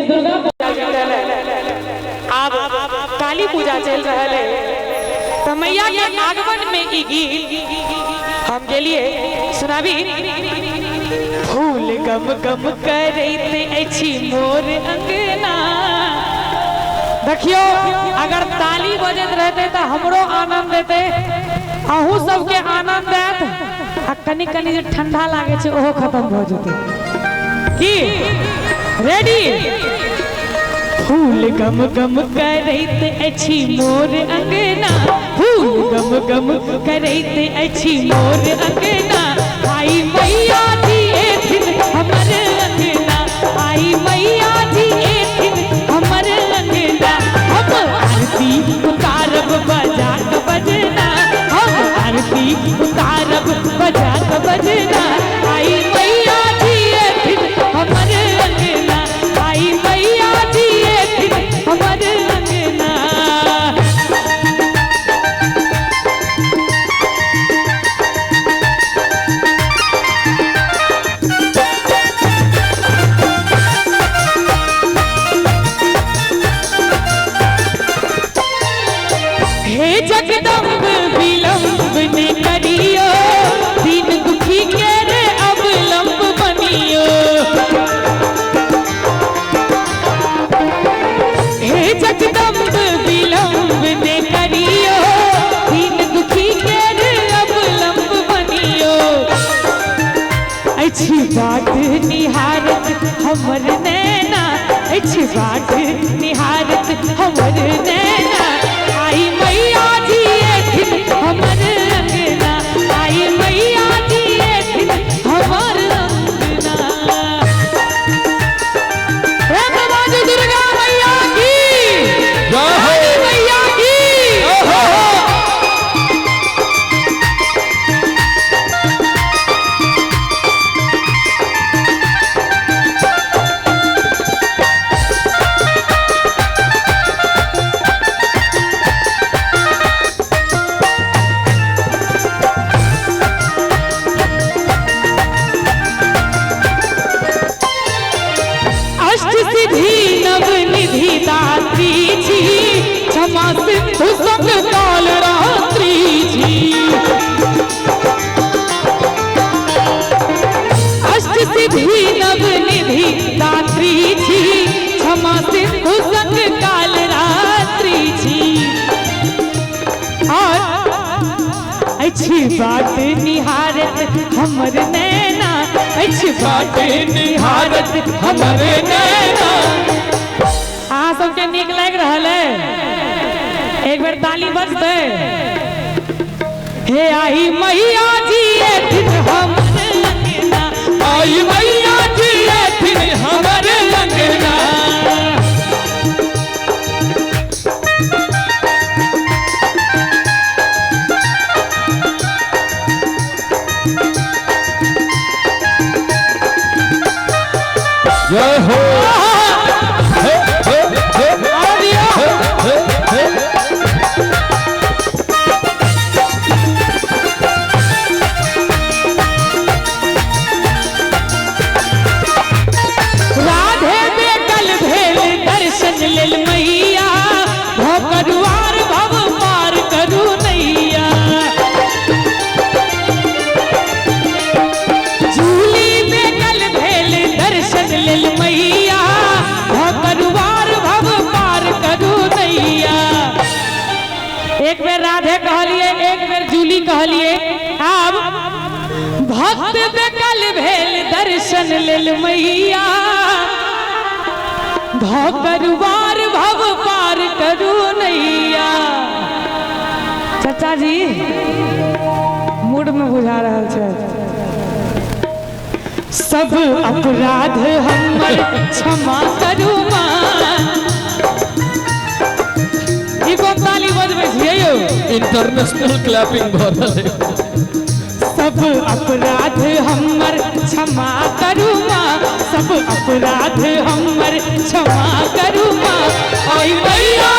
दुर्गा पूजा चल रहा है, अब काली पूजा चल रहा है, तो मैया के आगमन में ई गीत हम के लिए सुनाबी। फूल गम गम करते अछि मोर अंगना। देखियो अगर ताली बजत रहते तो हमरो आनंद देते, अहू सबके आनंद देत, आ कनी कनी जो ठंडा लागे छे ओहो खत्म भ जेते की। रेडी। फूल गम गम करैत अछि मोर अंगना, फूल गम गम करैत अछि मोर अंगना। आई मैया जी एथिन हमर अंगना, आई मैया जी एथिन हमर अंगना। हम आरती उतारब बजा के बजना, हम आरती उतारब बजा के बजना। आई मैया जी एथिन हमर अंगना, आई मैया जी एथिन हमर अंगना। हे जगदम्ब विलम्ब ने करियो, दीन दुखी के रे अवलंब बनियो। हे जगदम्ब विलम्ब ने करियो, दीन दुखी के रे अवलंब बनियो। अछि बाट निहारत हमर नैना, अछि बाट निहारत हमर नैना। आई मैया जी एथिन हमर अंगना, आई मैया जी एथिन हमर अंगना। बाजू दुर्गा मैया की जय, मैया की। सिद्धि नव निधि दात्री जी, क्षमा सिंधु संग काल रात्रि जी। अष्ट सिद्धि नव निधि दात्री जी, क्षमा सिंधु संग काल रात्रि जी। और अछि बाट निहारत हमर नैना, अछि बाट निहारत हमर नैना। अहाँ सबके नीक लाग रहल है, एक बेर ताली बजते। हे आई मैया जी एथिन हमर अंगना, आई मैया जी एथिन हमर अंगना। जय हो। राधे बेकल भेल दर्शन लेल मैया, भव करुआर भव पार करू नैया। झूली बेकल भेल दर्शन लेल मैया, भव करुआर भव पार करू नैया। एक बेर राधे कहलिए, एक बेर जूली कहलिए, अब भक्त बेकल भेल दर्शन लेल मैया, भव करुआर भव पार करू नैया। चाचा जी मूड में बुझा रहल छै। सब अपराध हमर क्षमा करू माँ। ई को ताली बजबै छियै यौ, इंटरनेशनल क्लैपिंग भ रहल है। सब अपराध हमर क्षमा करू माँ, सब अपराध हमर क्षमा करू माँ। आई मैया